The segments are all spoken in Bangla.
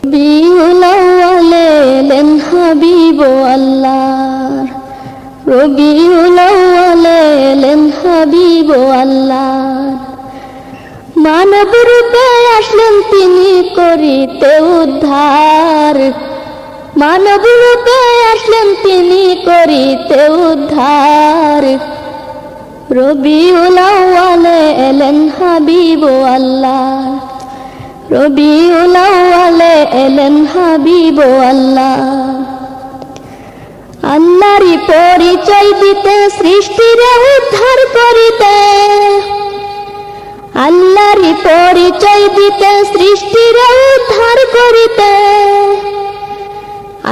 রবিউল আউয়ালে এলেন হাবিব আল্লাহ, রবিউল আউয়ালে এলেন হাবিব আল্লাহ। মানব রূপে আসলেন তিনি করিতে উদ্ধার, মানব রূপে আসলেন তিনি করিতে উদ্ধার। রবিউল আউয়ালে এলেন হাবিব আল্লাহ, রবিউল আউয়ালে এলেন হাবিব আল্লাহ। আল্লাহরই পরিচয় দিতে সৃষ্টির উদ্ধার করিতে, আল্লাহরই পরিচয় দিতে সৃষ্টির উদ্ধার করিতে।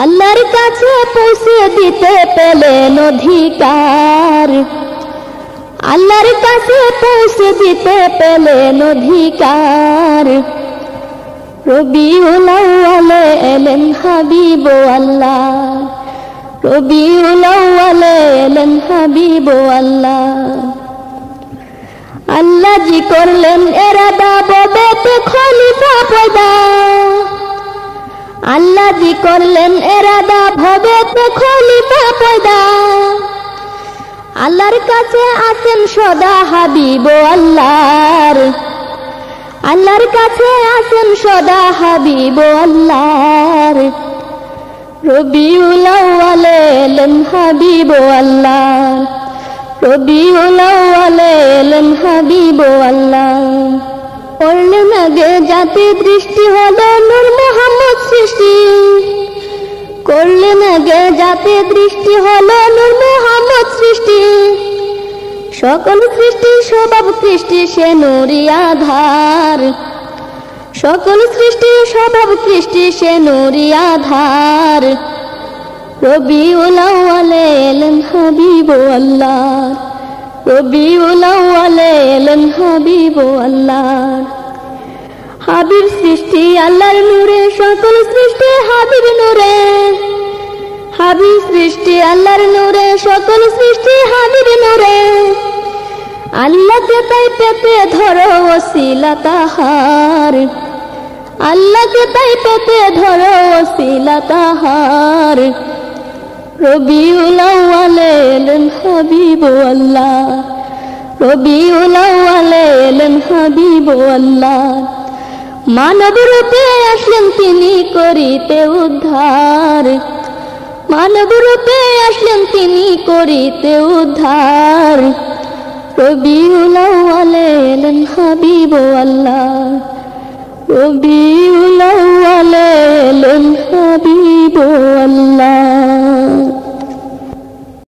আল্লাহর কাছে পৌঁছে দিতে পেলেন অধিকার, আল্লাহর কাছে পৌঁছে দিতে পেলেন অধিকার। রবিউল আউয়ালে এলেন হাবিব আল্লাহ, রবিউল আউয়ালে এলেন হাবিব আল্লাহ। আল্লাহ জি করলেন এরাদা ববেতে খলিফা পয়দা, আল্লাহ জি করলেন এরাদা ভবেতে খলিফা পয়দা। আল্লাহর কাছে আছেন সদা হাবিব আল্লাহর, আল্লাহর কাছে আছেন সদা হাবিব আল্লাহর। রবিউল আউয়ালে এলেন হাবিব আল্লাহ, রবিউল আউয়ালে এলেন হাবিব আল্লাহ। পড়লেন আগে জাতি দৃষ্টি হলো নূর মুহাম্মদ সৃষ্টি, করলেন আগে জাতি দৃষ্টি হলো নূর মুহাম্মদ সৃষ্টি। সকল সৃষ্টি স্বভাব কৃষ্টি সে নূরি আধার, সকল সৃষ্টি স্বভাব কৃষ্টি সে নূরি আধার। রবিউল আউয়ালে এলেন হাবিব আল্লাহ, রবিউল আউয়ালে এলেন হাবিব আল্লাহ। হাবিব সৃষ্টি আল্লাহর নূরে, সকল সৃষ্টি হাবিব নূরে, হাবিব সৃষ্টি আল্লাহর নূরে, সকল সৃষ্টি হাবিব নূরে। আল্লাহকে তাই পেতে ধরো ওসিলা তাহার, আল্লাহকে তাই পেতে ধরো ওসিলা তাহার। রবিউল আউয়ালে এলেন হাবিব আল্লাহ, রবিউল আউয়ালে এলেন হাবিব আল্লাহ। মানব রূপে আসলেন তিনি করিতে উদ্ধার, মানব রূপে আসলেন তিনি করিতে উদ্ধার। রবিউল আউয়ালে এলেন হাবিব আল্লাহ, রবিউল আউয়ালে